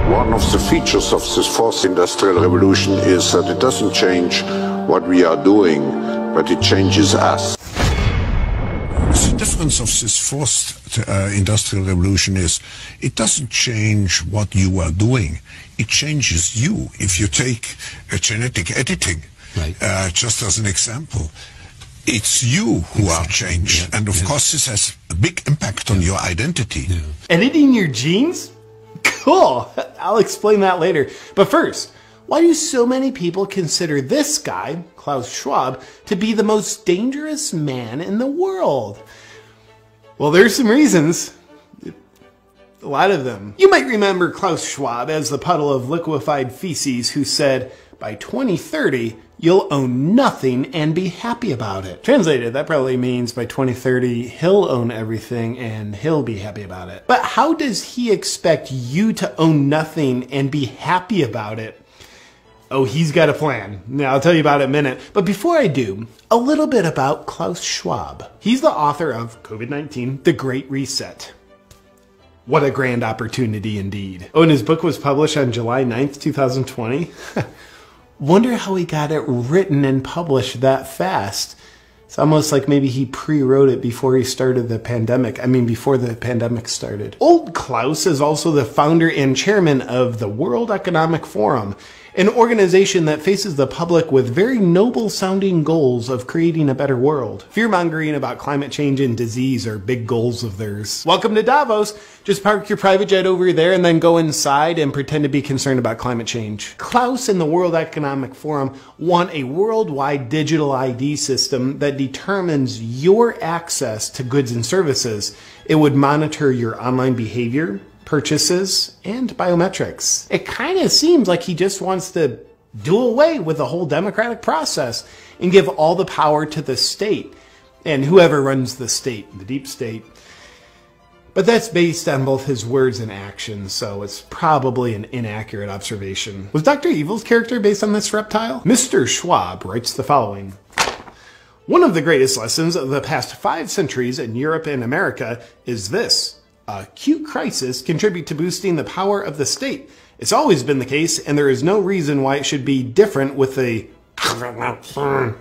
One of the features of this fourth industrial revolution is that it doesn't change what we are doing, but it changes us. The difference of this fourth industrial revolution is it doesn't change what you are doing, it changes you. If you take genetic editing, right. Just as an example, it's you who are changed, and of course this has a big impact on your identity. Editing your genes? Cool, I'll explain that later. But first, why do so many people consider this guy, Klaus Schwab, to be the most dangerous man in the world? Well, there's some reasons. A lot of them. You might remember Klaus Schwab as the puddle of liquefied feces who said, by 2030, you'll own nothing and be happy about it. Translated, that probably means by 2030, he'll own everything and he'll be happy about it. But how does he expect you to own nothing and be happy about it? Oh, he's got a plan. Now, I'll tell you about it in a minute. But before I do, a little bit about Klaus Schwab. He's the author of COVID-19, The Great Reset. What a grand opportunity indeed. Oh, and his book was published on July 9th, 2020. Wonder how he got it written and published that fast. It's almost like maybe he pre-wrote it before he started the pandemic. I mean, before the pandemic started. Old Klaus is also the founder and chairman of the World Economic Forum, an organization that faces the public with very noble-sounding goals of creating a better world. Fear-mongering about climate change and disease are big goals of theirs. Welcome to Davos. Just park your private jet over there and then go inside and pretend to be concerned about climate change. Klaus and the World Economic Forum want a worldwide digital ID system that determines your access to goods and services. It would monitor your online behavior, purchases, and biometrics. It kind of seems like he just wants to do away with the whole democratic process and give all the power to the state and whoever runs the state, the deep state. But that's based on both his words and actions, so it's probably an inaccurate observation. Was Dr. Evil's character based on this reptile? Mr. Schwab writes the following. One of the greatest lessons of the past 5 centuries in Europe and America is this. Acute crises contribute to boosting the power of the state. It's always been the case, and there is no reason why it should be different with the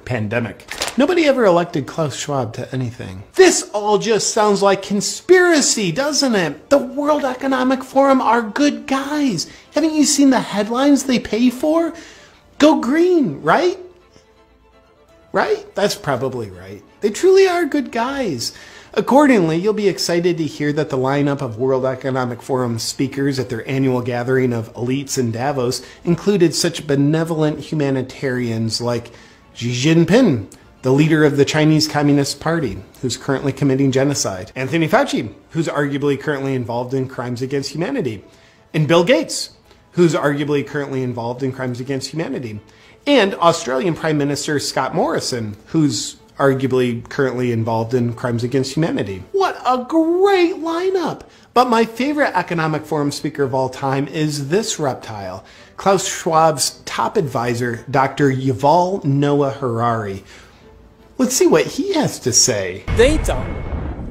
pandemic. Nobody ever elected Klaus Schwab to anything. This all just sounds like conspiracy, doesn't it? The World Economic Forum are good guys. Haven't you seen the headlines they pay for? Go green, right? Right? That's probably right. They truly are good guys. Accordingly, you'll be excited to hear that the lineup of World Economic Forum speakers at their annual gathering of elites in Davos included such benevolent humanitarians like Xi Jinping, the leader of the Chinese Communist Party, who's currently committing genocide, Anthony Fauci, who's arguably currently involved in crimes against humanity, and Bill Gates, who's arguably currently involved in crimes against humanity, and Australian Prime Minister Scott Morrison, who's arguably currently involved in crimes against humanity. What a great lineup! But my favorite Economic Forum speaker of all time is this reptile, Klaus Schwab's top advisor, Dr. Yuval Noah Harari. Let's see what he has to say. Data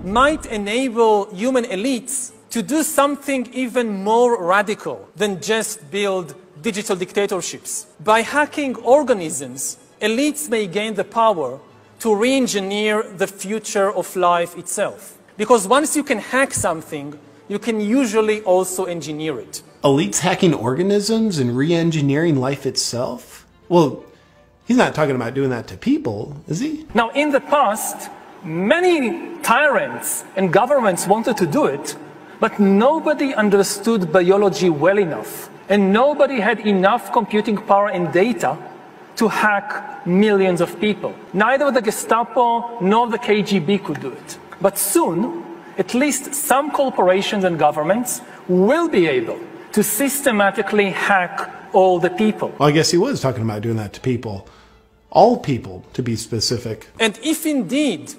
might enable human elites to do something even more radical than just build digital dictatorships. By hacking organisms, elites may gain the power to re-engineer the future of life itself. Because once you can hack something, you can usually also engineer it. Elites hacking organisms and re-engineering life itself? Well, he's not talking about doing that to people, is he? Now, in the past, many tyrants and governments wanted to do it, but nobody understood biology well enough, and nobody had enough computing power and data to hack millions of people. Neither the Gestapo nor the KGB could do it. But soon, at least some corporations and governments will be able to systematically hack all the people. Well, I guess he was talking about doing that to people. All people, to be specific. And if indeed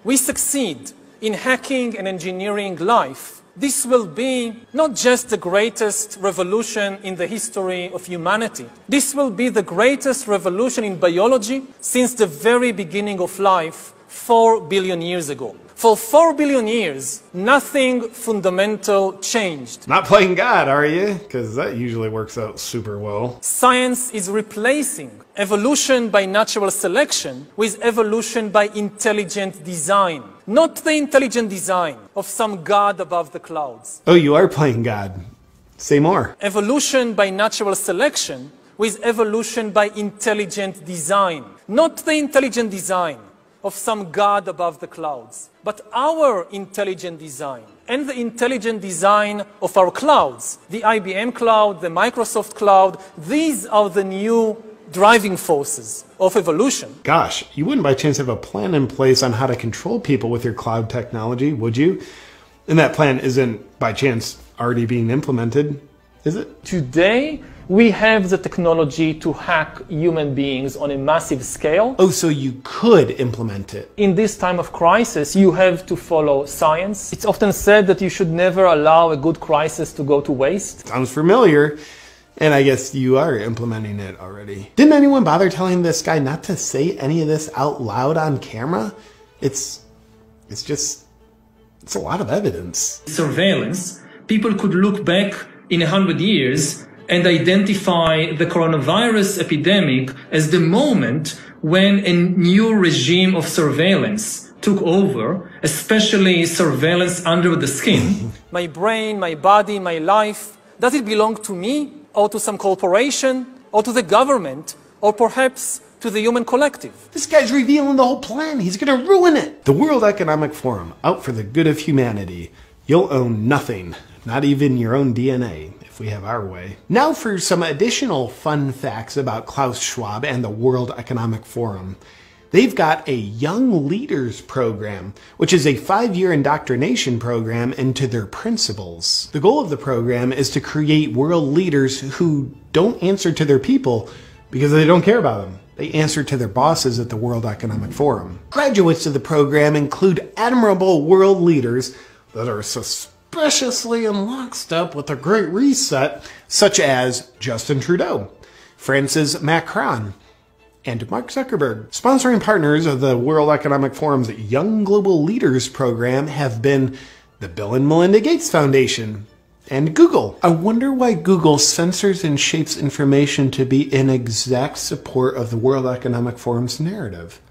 we succeed in hacking and engineering life, this will be not just the greatest revolution in the history of humanity. This will be the greatest revolution in biology since the very beginning of life 4 billion years ago. For 4 billion years, nothing fundamental changed. Not playing God, are you? Because that usually works out super well. Science is replacing evolution by natural selection with evolution by intelligent design. Not the intelligent design of some God above the clouds. Oh, you are playing God. Say more. Evolution by natural selection with evolution by intelligent design. Not the intelligent design of some God above the clouds, but our intelligent design and the intelligent design of our clouds. The IBM cloud, the Microsoft cloud, these are the new driving forces of evolution. Gosh, you wouldn't by chance have a plan in place on how to control people with your cloud technology, would you? And that plan isn't by chance already being implemented, is it? Today, we have the technology to hack human beings on a massive scale. Oh, so you could implement it. In this time of crisis, you have to follow science. It's often said that you should never allow a good crisis to go to waste. Sounds familiar. And I guess you are implementing it already. Didn't anyone bother telling this guy not to say any of this out loud on camera? It's a lot of evidence. Surveillance. People could look back in 100 years and identify the coronavirus epidemic as the moment when a new regime of surveillance took over, especially surveillance under the skin. My brain, my body, my life, does it belong to me or to some corporation or to the government or perhaps to the human collective? This guy's revealing the whole plan. He's gonna ruin it. The World Economic Forum, out for the good of humanity. You'll own nothing, not even your own DNA. If we have our way. Now for some additional fun facts about Klaus Schwab and the World Economic Forum. They've got a Young Leaders Program, which is a 5-year indoctrination program into their principles. The goal of the program is to create world leaders who don't answer to their people because they don't care about them. They answer to their bosses at the World Economic Forum. Graduates of the program include admirable world leaders that are suspiciously in lockstep with the Great Reset, such as Justin Trudeau, Francis Macron, and Mark Zuckerberg. Sponsoring partners of the World Economic Forum's Young Global Leaders program have been the Bill and Melinda Gates Foundation and Google. I wonder why Google censors and shapes information to be in exact support of the World Economic Forum's narrative.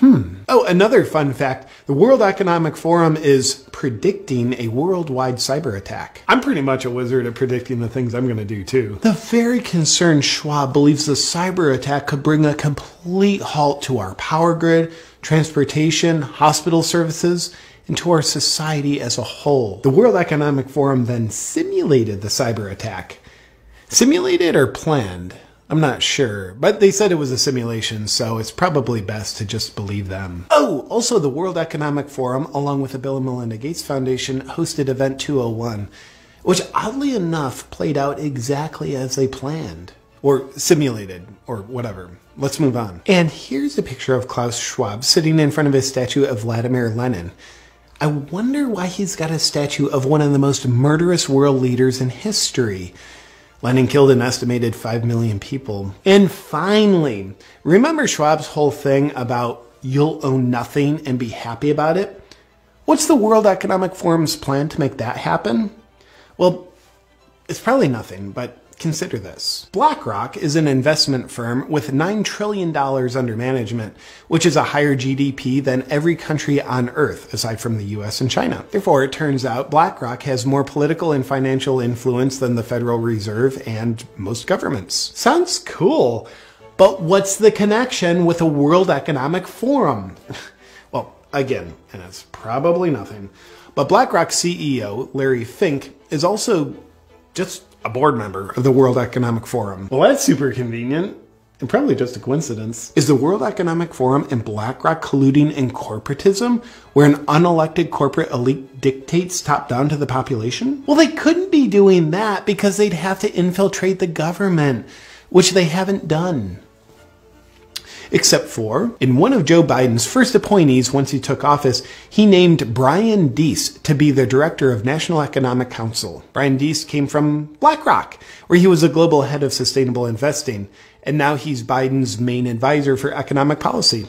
Oh, another fun fact. The World Economic Forum is predicting a worldwide cyber attack. I'm pretty much a wizard at predicting the things I'm going to do too. The very concerned Schwab believes the cyber attack could bring a complete halt to our power grid, transportation, hospital services, and to our society as a whole. The World Economic Forum then simulated the cyber attack. Simulated or planned? I'm not sure, but they said it was a simulation, so it's probably best to just believe them. Oh, also the World Economic Forum, along with the Bill and Melinda Gates Foundation, hosted Event 201, which oddly enough played out exactly as they planned. Or simulated, or whatever. Let's move on. And here's a picture of Klaus Schwab sitting in front of his statue of Vladimir Lenin. I wonder why he's got a statue of one of the most murderous world leaders in history. Lenin killed an estimated 5 million people. And finally, remember Schwab's whole thing about you'll own nothing and be happy about it? What's the World Economic Forum's plan to make that happen? Well, it's probably nothing, but consider this. BlackRock is an investment firm with $9 trillion under management, which is a higher GDP than every country on Earth, aside from the US and China. Therefore, it turns out BlackRock has more political and financial influence than the Federal Reserve and most governments. Sounds cool, but what's the connection with the World Economic Forum? Well, again, and it's probably nothing, but BlackRock CEO Larry Fink is also just a board member of the World Economic Forum. Well, that's super convenient, and probably just a coincidence. Is the World Economic Forum and BlackRock colluding in corporatism, where an unelected corporate elite dictates top down to the population? Well, they couldn't be doing that because they'd have to infiltrate the government, which they haven't done. Except for, in one of Joe Biden's first appointees once he took office, he named Brian Deese to be the director of National Economic Council. Brian Deese came from BlackRock, where he was a global head of sustainable investing, and now he's Biden's main advisor for economic policy.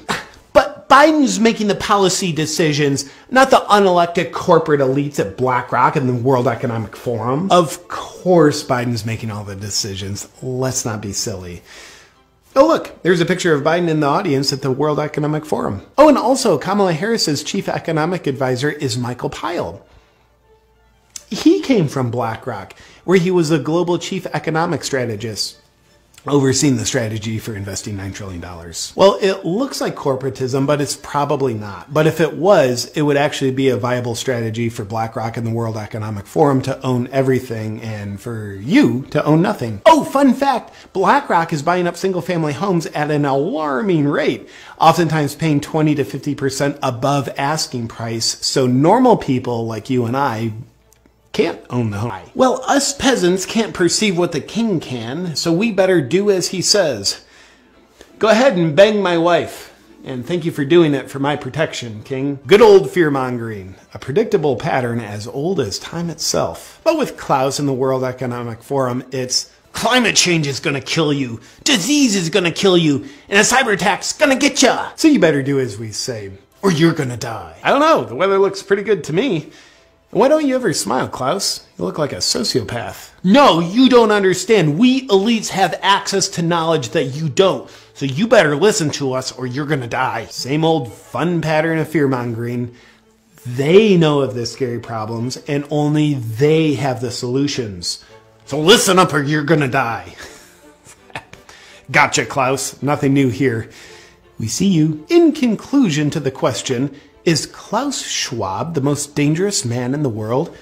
But Biden's making the policy decisions, not the unelected corporate elites at BlackRock and the World Economic Forum. Of course Biden's making all the decisions. Let's not be silly. Oh look, there's a picture of Biden in the audience at the World Economic Forum. Oh, and also Kamala Harris's chief economic advisor is Michael Pyle. He came from BlackRock, where he was a global chief economic strategist, overseeing the strategy for investing $9 trillion. Well, it looks like corporatism, but it's probably not. But if it was, it would actually be a viable strategy for BlackRock and the World Economic Forum to own everything and for you to own nothing. Oh, fun fact, BlackRock is buying up single-family homes at an alarming rate, oftentimes paying 20 to 50% above asking price, so normal people like you and I can't own the home. Well, us peasants can't perceive what the king can, so we better do as he says. Go ahead and bang my wife, and thank you for doing it for my protection, king. Good old fear-mongering, a predictable pattern as old as time itself. But with Klaus and the World Economic Forum, it's climate change is gonna kill you, disease is gonna kill you, and a cyber attack's gonna get ya. So you better do as we say, or you're gonna die. I don't know, the weather looks pretty good to me. Why don't you ever smile, Klaus? You look like a sociopath. No, you don't understand. We elites have access to knowledge that you don't. So you better listen to us or you're gonna die. Same old fun pattern of fear-mongering. They know of the scary problems and only they have the solutions. So listen up or you're gonna die. Gotcha, Klaus. Nothing new here. We see you. In conclusion to the question, is Klaus Schwab the most dangerous man in the world?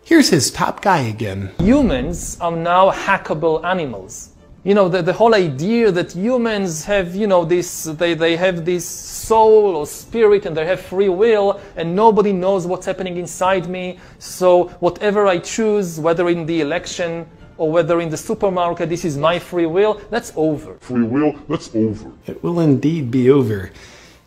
Here's his top guy again. Humans are now hackable animals. You know, the whole idea that humans have, you know, this, they have this soul or spirit and they have free will and nobody knows what's happening inside me. So whatever I choose, whether in the election or whether in the supermarket, this is my free will, that's over. Free will, that's over. It will indeed be over.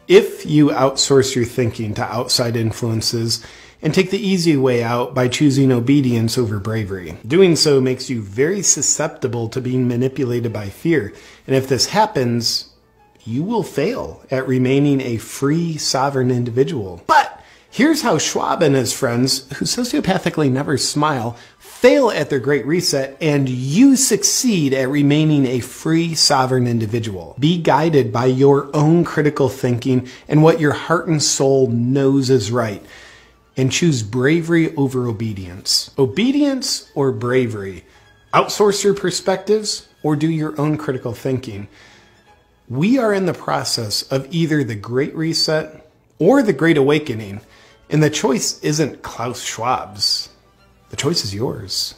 If you outsource your thinking to outside influences and take the easy way out by choosing obedience over bravery. Doing so makes you very susceptible to being manipulated by fear. And if this happens, you will fail at remaining a free, sovereign individual. But here's how Schwab and his friends, who sociopathically never smile, fail at their great reset, and you succeed at remaining a free, sovereign individual. Be guided by your own critical thinking and what your heart and soul knows is right, and choose bravery over obedience. Obedience or bravery? Outsource your perspectives or do your own critical thinking? We are in the process of either the Great Reset or the Great Awakening, and the choice isn't Klaus Schwab's. The choice is yours.